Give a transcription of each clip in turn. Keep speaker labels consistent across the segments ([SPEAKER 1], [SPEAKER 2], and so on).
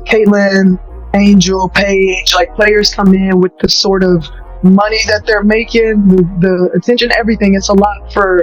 [SPEAKER 1] Caitlin, Angel, Paige, like players come in with the sort of money that they're making, the attention, everything. It's a lot for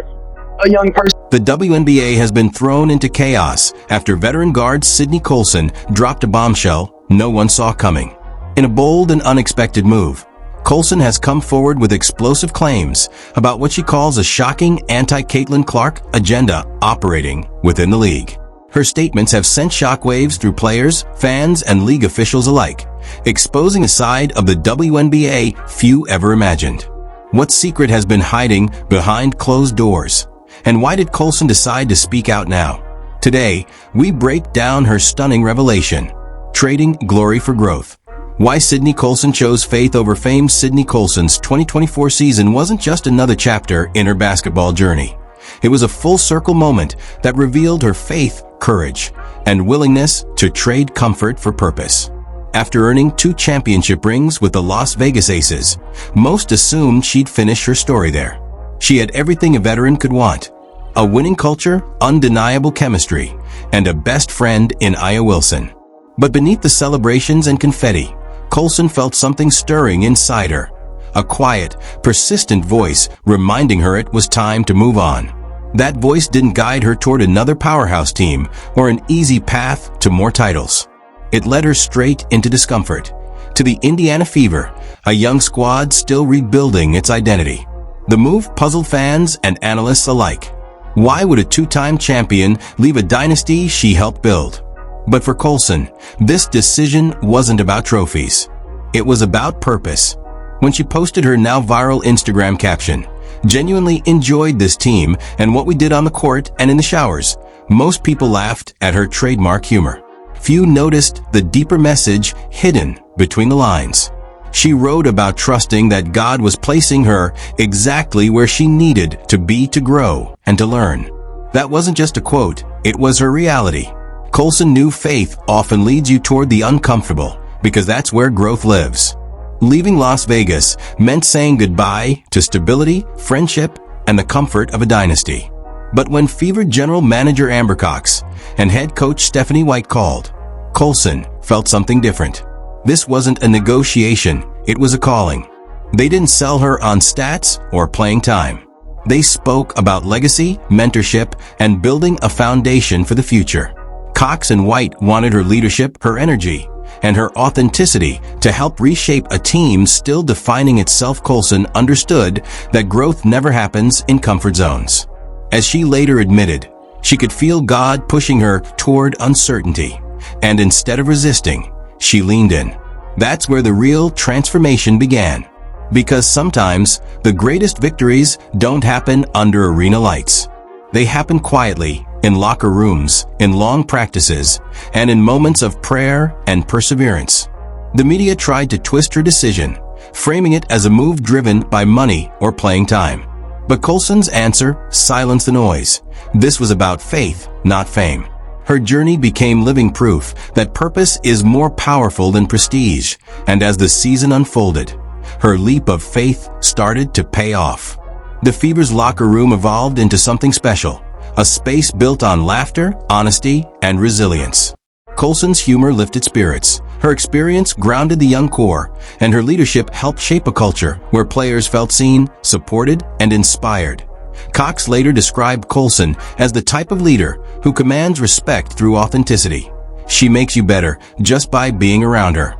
[SPEAKER 1] a young person.
[SPEAKER 2] The WNBA has been thrown into chaos after veteran guard Sydney Colson dropped a bombshell no one saw coming. In a bold and unexpected move, Colson has come forward with explosive claims about what she calls a shocking anti-Caitlin Clark agenda operating within the league. Her statements have sent shockwaves through players, fans, and league officials alike, exposing a side of the WNBA few ever imagined. What secret has been hiding behind closed doors? And why did Colson decide to speak out now? Today, we break down her stunning revelation, trading glory for growth. Why Sydney Colson chose faith over fame. Sydney Colson's 2024 season wasn't just another chapter in her basketball journey. It was a full-circle moment that revealed her faith, courage, and willingness to trade comfort for purpose. After earning 2 championship rings with the Las Vegas Aces, most assumed she'd finish her story there. She had everything a veteran could want: a winning culture, undeniable chemistry, and a best friend in Aya Wilson. But beneath the celebrations and confetti, Colson felt something stirring inside her, a quiet, persistent voice reminding her it was time to move on. That voice didn't guide her toward another powerhouse team or an easy path to more titles. It led her straight into discomfort, to the Indiana Fever, a young squad still rebuilding its identity. The move puzzled fans and analysts alike. Why would a 2-time champion leave a dynasty she helped build? But for Colson, this decision wasn't about trophies. It was about purpose. When she posted her now viral Instagram caption, "Genuinely enjoyed this team and what we did on the court and in the showers," most people laughed at her trademark humor. Few noticed the deeper message hidden between the lines. She wrote about trusting that God was placing her exactly where she needed to be to grow and to learn. That wasn't just a quote, it was her reality. Colson knew faith often leads you toward the uncomfortable, because that's where growth lives. Leaving Las Vegas meant saying goodbye to stability, friendship, and the comfort of a dynasty. But when Fever general manager Amber Cox and head coach Stephanie White called, Colson felt something different. This wasn't a negotiation, it was a calling. They didn't sell her on stats or playing time. They spoke about legacy, mentorship, and building a foundation for the future. Cox and White wanted her leadership, her energy, and her authenticity to help reshape a team still defining itself. Colson understood that growth never happens in comfort zones. As she later admitted, she could feel God pushing her toward uncertainty, and instead of resisting, she leaned in. That's where the real transformation began. Because sometimes the greatest victories don't happen under arena lights. They happen quietly, in locker rooms, in long practices, and in moments of prayer and perseverance. The media tried to twist her decision, framing it as a move driven by money or playing time. But Colson's answer silenced the noise. This was about faith, not fame. Her journey became living proof that purpose is more powerful than prestige, and as the season unfolded, her leap of faith started to pay off. The Fever's locker room evolved into something special, a space built on laughter, honesty, and resilience. Colson's humor lifted spirits. Her experience grounded the young core, and her leadership helped shape a culture where players felt seen, supported, and inspired. Cox later described Colson as the type of leader who commands respect through authenticity. She makes you better just by being around her.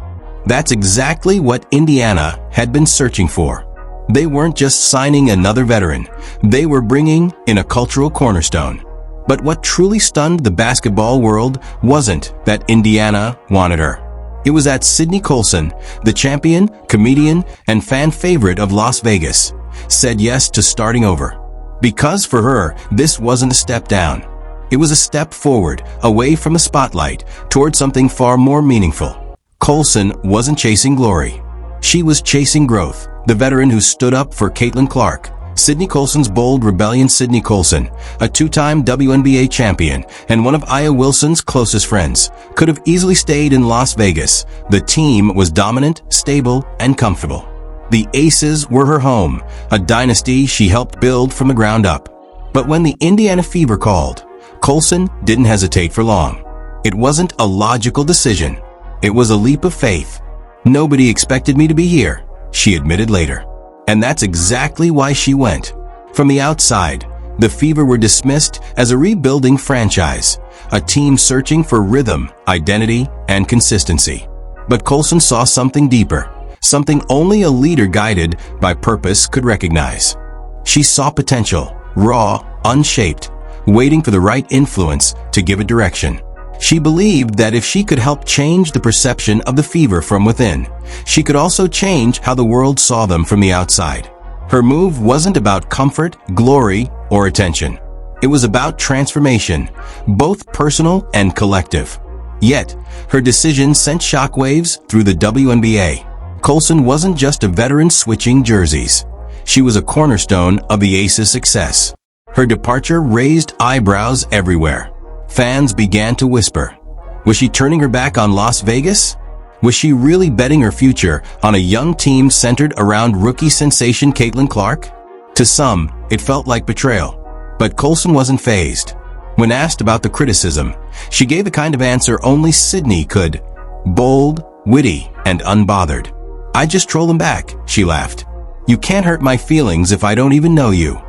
[SPEAKER 2] That's exactly what Indiana had been searching for. They weren't just signing another veteran, they were bringing in a cultural cornerstone. But what truly stunned the basketball world wasn't that Indiana wanted her. It was that Sydney Colson, the champion, comedian, and fan favorite of Las Vegas, said yes to starting over. Because for her, this wasn't a step down. It was a step forward, away from the spotlight, toward something far more meaningful. Colson wasn't chasing glory. She was chasing growth. The veteran who stood up for Caitlin Clark, Sydney Colson's bold rebellion. Sydney Colson, a 2-time WNBA champion and one of Aya Wilson's closest friends, could have easily stayed in Las Vegas. The team was dominant, stable, and comfortable. The Aces were her home, a dynasty she helped build from the ground up. But when the Indiana Fever called, Colson didn't hesitate for long. It wasn't a logical decision. It was a leap of faith. Nobody expected me to be here, she admitted later. And that's exactly why she went. From the outside, the Fever were dismissed as a rebuilding franchise, a team searching for rhythm, identity, and consistency. But Colson saw something deeper, something only a leader guided by purpose could recognize. She saw potential, raw, unshaped, waiting for the right influence to give it direction. She believed that if she could help change the perception of the Fever from within, she could also change how the world saw them from the outside. Her move wasn't about comfort, glory, or attention. It was about transformation, both personal and collective. Yet, her decision sent shockwaves through the WNBA. Colson wasn't just a veteran switching jerseys. She was a cornerstone of the Aces' success. Her departure raised eyebrows everywhere. Fans began to whisper. Was she turning her back on Las Vegas? Was she really betting her future on a young team centered around rookie sensation Caitlin Clark? To some, it felt like betrayal. But Colson wasn't fazed. When asked about the criticism, she gave the kind of answer only Sydney could. Bold, witty, and unbothered. I just troll them back, she laughed. You can't hurt my feelings if I don't even know you.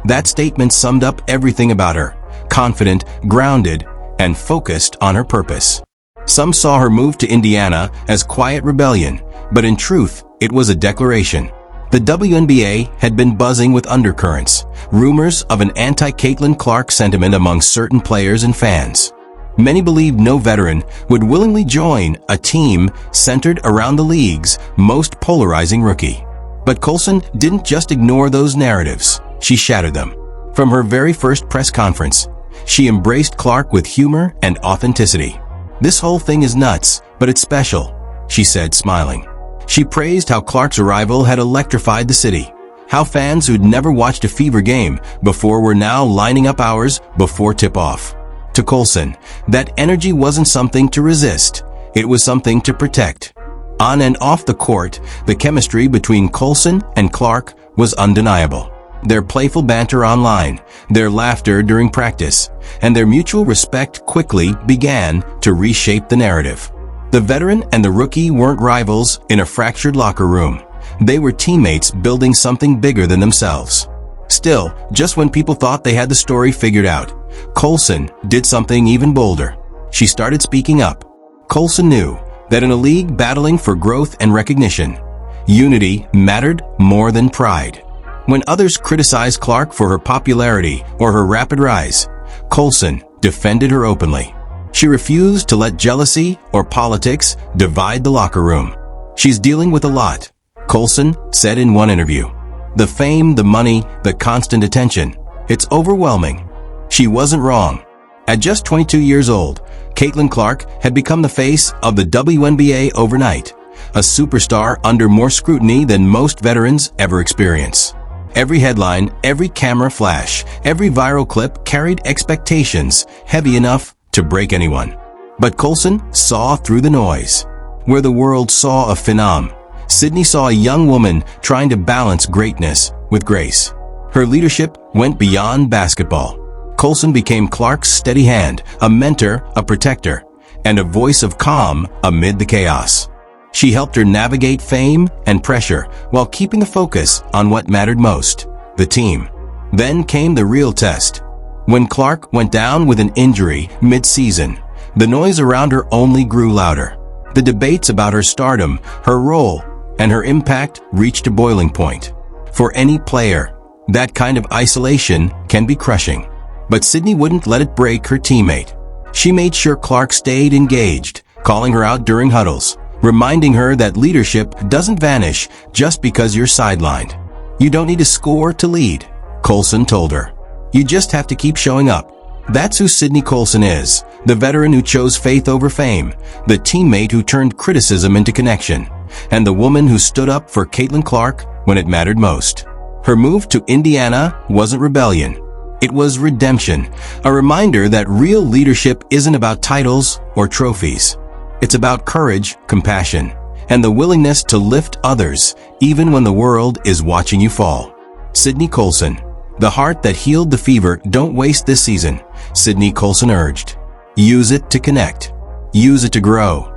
[SPEAKER 2] That statement summed up everything about her. Confident, grounded, and focused on her purpose. Some saw her move to Indiana as quiet rebellion, but in truth, it was a declaration. The WNBA had been buzzing with undercurrents, rumors of an anti-Caitlin Clark sentiment among certain players and fans. Many believed no veteran would willingly join a team centered around the league's most polarizing rookie. But Colson didn't just ignore those narratives, she shattered them. From her very first press conference, she embraced Clark with humor and authenticity. This whole thing is nuts, but it's special, she said, smiling. She praised how Clark's arrival had electrified the city, how fans who'd never watched a Fever game before were now lining up hours before tip-off. To Colson, that energy wasn't something to resist, it was something to protect. On and off the court, the chemistry between Colson and Clark was undeniable. Their playful banter online, their laughter during practice, and their mutual respect quickly began to reshape the narrative. The veteran and the rookie weren't rivals in a fractured locker room. They were teammates building something bigger than themselves. Still, just when people thought they had the story figured out, Colson did something even bolder. She started speaking up. Colson knew that in a league battling for growth and recognition, unity mattered more than pride. When others criticized Clark for her popularity or her rapid rise, Colson defended her openly. She refused to let jealousy or politics divide the locker room. She's dealing with a lot, Colson said in one interview. The fame, the money, the constant attention. It's overwhelming. She wasn't wrong. At just 22 years old, Caitlin Clark had become the face of the WNBA overnight, a superstar under more scrutiny than most veterans ever experience. Every headline, every camera flash, every viral clip carried expectations heavy enough to break anyone. But Colson saw through the noise. Where the world saw a phenom, Sydney saw a young woman trying to balance greatness with grace. Her leadership went beyond basketball. Colson became Clark's steady hand, a mentor, a protector, and a voice of calm amid the chaos. She helped her navigate fame and pressure while keeping the focus on what mattered most, the team. Then came the real test. When Clark went down with an injury mid-season, the noise around her only grew louder. The debates about her stardom, her role, and her impact reached a boiling point. For any player, that kind of isolation can be crushing. But Sydney wouldn't let it break her teammate. She made sure Clark stayed engaged, calling her out during huddles, reminding her that leadership doesn't vanish just because you're sidelined. You don't need to score to lead, Colson told her. You just have to keep showing up. That's who Sydney Colson is, the veteran who chose faith over fame, the teammate who turned criticism into connection, and the woman who stood up for Caitlin Clark when it mattered most. Her move to Indiana wasn't rebellion. It was redemption, a reminder that real leadership isn't about titles or trophies. It's about courage, compassion, and the willingness to lift others even when the world is watching you fall. Sydney Colson, the heart that healed the Fever. Don't waste this season, Sydney Colson urged. Use it to connect. Use it to grow.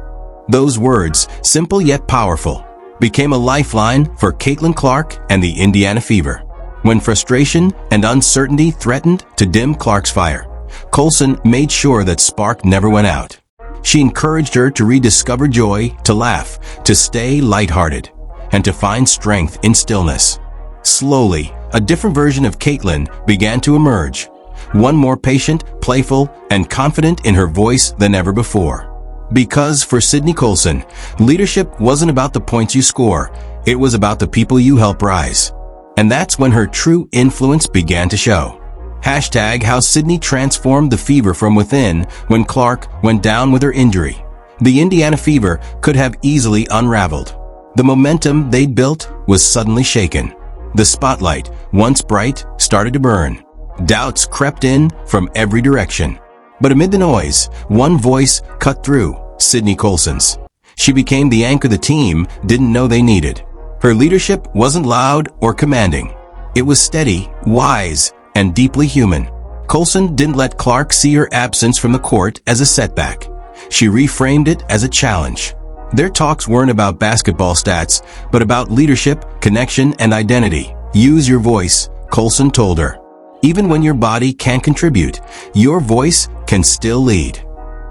[SPEAKER 2] Those words, simple yet powerful, became a lifeline for Caitlin Clark and the Indiana Fever. When frustration and uncertainty threatened to dim Clark's fire, Colson made sure that spark never went out. She encouraged her to rediscover joy, to laugh, to stay lighthearted, and to find strength in stillness. Slowly, a different version of Caitlin began to emerge, one more patient, playful, and confident in her voice than ever before. Because for Sydney Colson, leadership wasn't about the points you score, it was about the people you help rise. And that's when her true influence began to show. Hashtag how Sydney transformed the Fever from within when Clark went down with her injury. The Indiana Fever could have easily unraveled. The momentum they'd built was suddenly shaken. The spotlight, once bright, started to burn. Doubts crept in from every direction. But amid the noise, one voice cut through, Sydney Colson's. She became the anchor the team didn't know they needed. Her leadership wasn't loud or commanding. It was steady, wise, and deeply human. Colson didn't let Clark see her absence from the court as a setback. She reframed it as a challenge. Their talks weren't about basketball stats, but about leadership, connection, and identity. Use your voice, Colson told her. Even when your body can't contribute, your voice can still lead.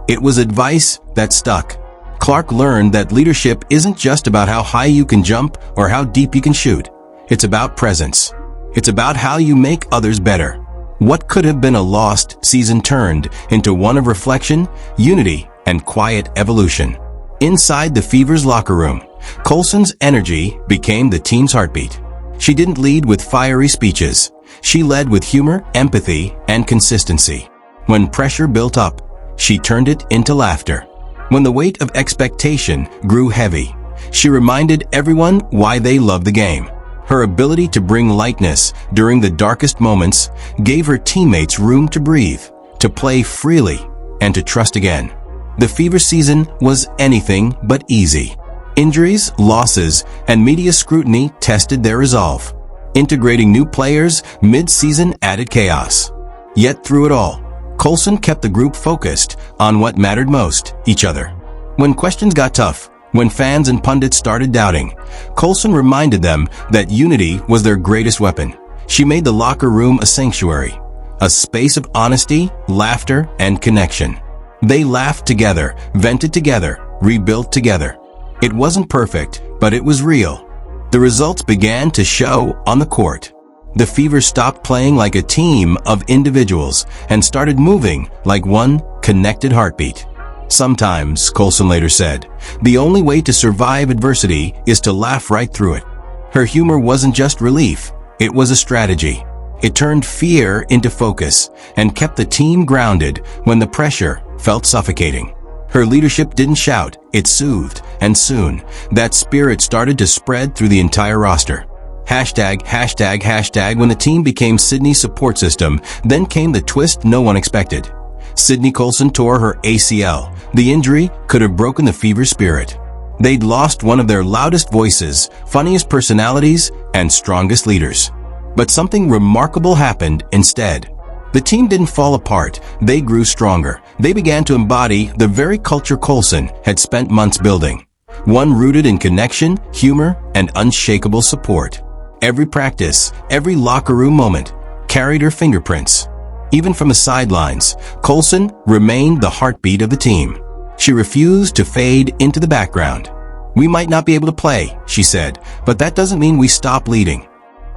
[SPEAKER 2] It was advice that stuck. Clark learned that leadership isn't just about how high you can jump or how deep you can shoot. It's about presence. It's about how you make others better. What could have been a lost season turned into one of reflection, unity, and quiet evolution. Inside the Fever's locker room, Colson's energy became the team's heartbeat. She didn't lead with fiery speeches. She led with humor, empathy, and consistency. When pressure built up, she turned it into laughter. When the weight of expectation grew heavy, she reminded everyone why they loved the game. Her ability to bring lightness during the darkest moments gave her teammates room to breathe, to play freely, and to trust again. The Fever season was anything but easy. Injuries, losses, and media scrutiny tested their resolve. Integrating new players mid-season added chaos. Yet through it all, Colson kept the group focused on what mattered most, each other. When questions got tough, when fans and pundits started doubting, Colson reminded them that unity was their greatest weapon. She made the locker room a sanctuary, a space of honesty, laughter, and connection. They laughed together, vented together, rebuilt together. It wasn't perfect, but it was real. The results began to show on the court. The Fever stopped playing like a team of individuals and started moving like one connected heartbeat. Sometimes, Colson later said, the only way to survive adversity is to laugh right through it. Her humor wasn't just relief, it was a strategy. It turned fear into focus and kept the team grounded when the pressure felt suffocating. Her leadership didn't shout, it soothed, and soon, that spirit started to spread through the entire roster. Hashtag when the team became Sydney's support system, then came the twist no one expected. Sydney Colson tore her ACL. The injury could have broken the Fever's spirit. They'd lost one of their loudest voices, funniest personalities, and strongest leaders. But something remarkable happened instead. The team didn't fall apart, they grew stronger. They began to embody the very culture Colson had spent months building. One rooted in connection, humor, and unshakable support. Every practice, every locker room moment, carried her fingerprints. Even from the sidelines, Colson remained the heartbeat of the team. She refused to fade into the background. We might not be able to play, she said, but that doesn't mean we stop leading.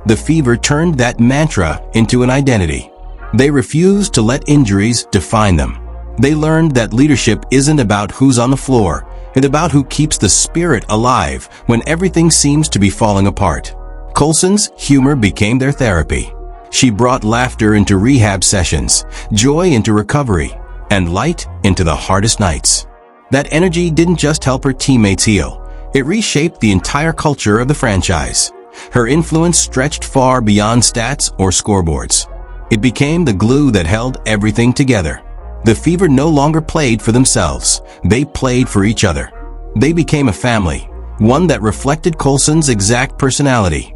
[SPEAKER 2] The Fever turned that mantra into an identity. They refused to let injuries define them. They learned that leadership isn't about who's on the floor, it's about who keeps the spirit alive when everything seems to be falling apart. Colson's humor became their therapy. She brought laughter into rehab sessions, joy into recovery, and light into the hardest nights. That energy didn't just help her teammates heal, it reshaped the entire culture of the franchise. Her influence stretched far beyond stats or scoreboards. It became the glue that held everything together. The Fever no longer played for themselves, they played for each other. They became a family, one that reflected Colson's exact personality.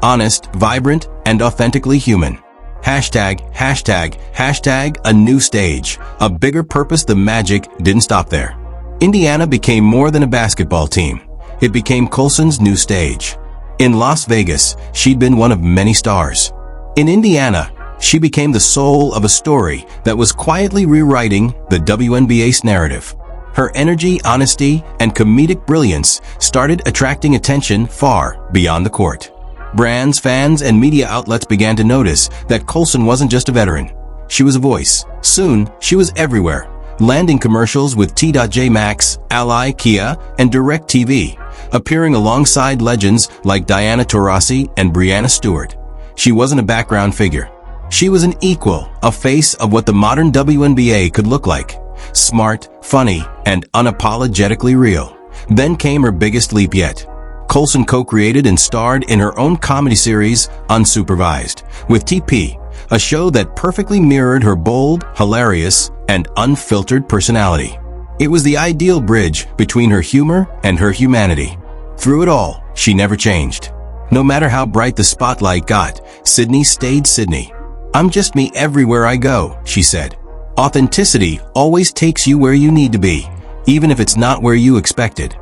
[SPEAKER 2] Honest, vibrant, and authentically human. Hashtag a new stage, a bigger purpose. The magic didn't stop there. Indiana became more than a basketball team. It became Colson's new stage. In Las Vegas, she'd been one of many stars. In Indiana, she became the soul of a story that was quietly rewriting the WNBA's narrative. Her energy, honesty, and comedic brilliance started attracting attention far beyond the court. Brands, fans, and media outlets began to notice that Colson wasn't just a veteran. She was a voice. Soon, she was everywhere, landing commercials with T.J Maxx, Ally, Kia, and DirecTV, appearing alongside legends like Diana Taurasi and Breanna Stewart. She wasn't a background figure. She was an equal, a face of what the modern WNBA could look like. Smart, funny, and unapologetically real. Then came her biggest leap yet. Colson co-created and starred in her own comedy series, Unsupervised, with TP, a show that perfectly mirrored her bold, hilarious, and unfiltered personality. It was the ideal bridge between her humor and her humanity. Through it all, she never changed. No matter how bright the spotlight got, Sydney stayed Sydney. "I'm just me everywhere I go," she said. "Authenticity always takes you where you need to be, even if it's not where you expected."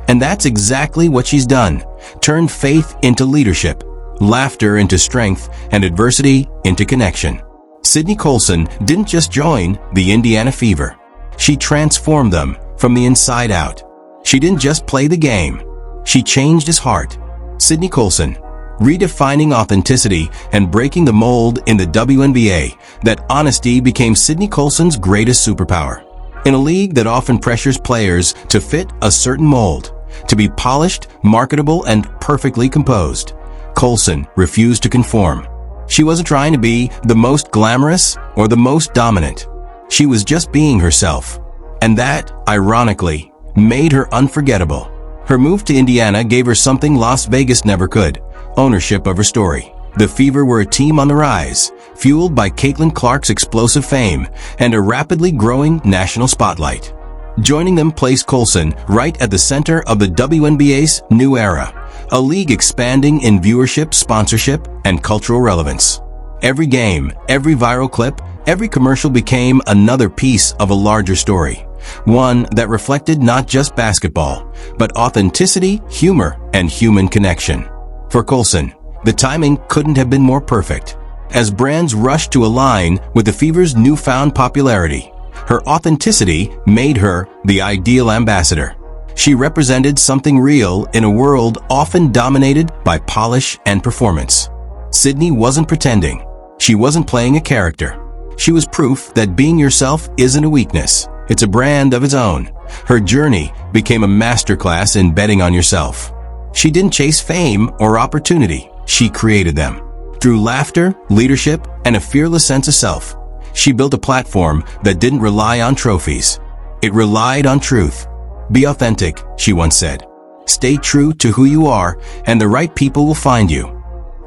[SPEAKER 2] And that's exactly what she's done. Turned faith into leadership, laughter into strength, and adversity into connection. Sydney Colson didn't just join the Indiana Fever. She transformed them from the inside out. She didn't just play the game. She changed his heart. Sydney Colson, redefining authenticity and breaking the mold in the WNBA, that honesty became Sydney Colson's greatest superpower. In a league that often pressures players to fit a certain mold, to be polished, marketable, and perfectly composed, Colson refused to conform. She wasn't trying to be the most glamorous or the most dominant. She was just being herself. And that, ironically, made her unforgettable. Her move to Indiana gave her something Las Vegas never could: ownership of her story. The Fever were a team on the rise, fueled by Caitlin Clark's explosive fame and a rapidly growing national spotlight. Joining them placed Colson right at the center of the WNBA's new era, a league expanding in viewership, sponsorship, and cultural relevance. Every game, every viral clip, every commercial became another piece of a larger story, one that reflected not just basketball, but authenticity, humor, and human connection. For Colson, the timing couldn't have been more perfect. As brands rushed to align with the Fever's newfound popularity, her authenticity made her the ideal ambassador. She represented something real in a world often dominated by polish and performance. Sydney wasn't pretending. She wasn't playing a character. She was proof that being yourself isn't a weakness. It's a brand of its own. Her journey became a masterclass in betting on yourself. She didn't chase fame or opportunity. She created them. Through laughter, leadership, and a fearless sense of self, she built a platform that didn't rely on trophies. It relied on truth. "Be authentic," she once said. "Stay true to who you are, and the right people will find you."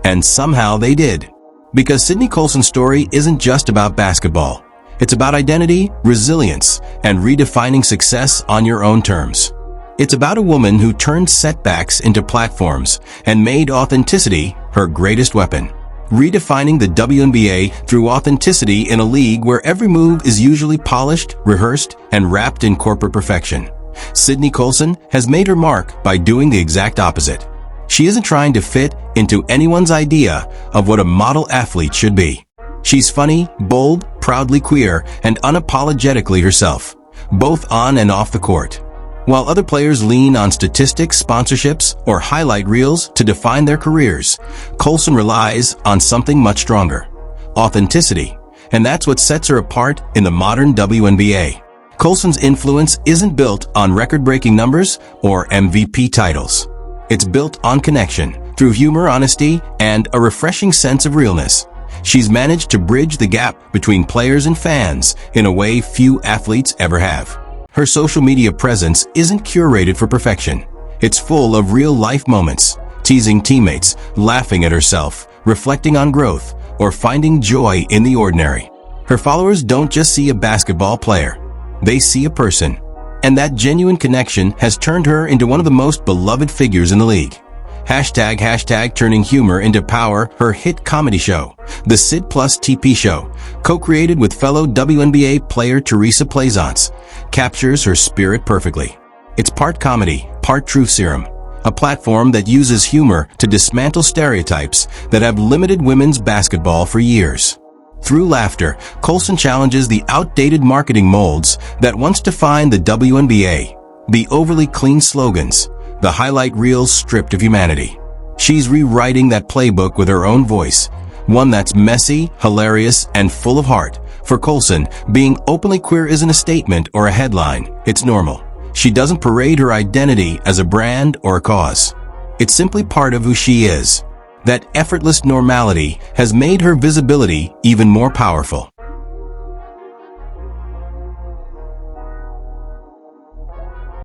[SPEAKER 2] And somehow they did. Because Sydney Colson's story isn't just about basketball. It's about identity, resilience, and redefining success on your own terms. It's about a woman who turned setbacks into platforms and made authenticity her greatest weapon. Redefining the WNBA through authenticity in a league where every move is usually polished, rehearsed, and wrapped in corporate perfection. Sydney Colson has made her mark by doing the exact opposite. She isn't trying to fit into anyone's idea of what a model athlete should be. She's funny, bold, proudly queer, and unapologetically herself, both on and off the court. While other players lean on statistics, sponsorships, or highlight reels to define their careers, Colson relies on something much stronger: authenticity. And that's what sets her apart in the modern WNBA. Colson's influence isn't built on record-breaking numbers or MVP titles. It's built on connection, through humor, honesty, and a refreshing sense of realness. She's managed to bridge the gap between players and fans in a way few athletes ever have. Her social media presence isn't curated for perfection. It's full of real-life moments, teasing teammates, laughing at herself, reflecting on growth, or finding joy in the ordinary. Her followers don't just see a basketball player. They see a person. And that genuine connection has turned her into one of the most beloved figures in the league. Hashtag turning humor into power. Her hit comedy show, The Sid plus TP Show, co-created with fellow WNBA player Teresa Plaisance, captures her spirit perfectly. It's part comedy, part truth serum, a platform that uses humor to dismantle stereotypes that have limited women's basketball for years. Through laughter, Colson challenges the outdated marketing molds that once defined the WNBA, the overly clean slogans, the highlight reels stripped of humanity. She's rewriting that playbook with her own voice, one that's messy, hilarious, and full of heart. For Colson, being openly queer isn't a statement or a headline, it's normal. She doesn't parade her identity as a brand or a cause. It's simply part of who she is. That effortless normality has made her visibility even more powerful.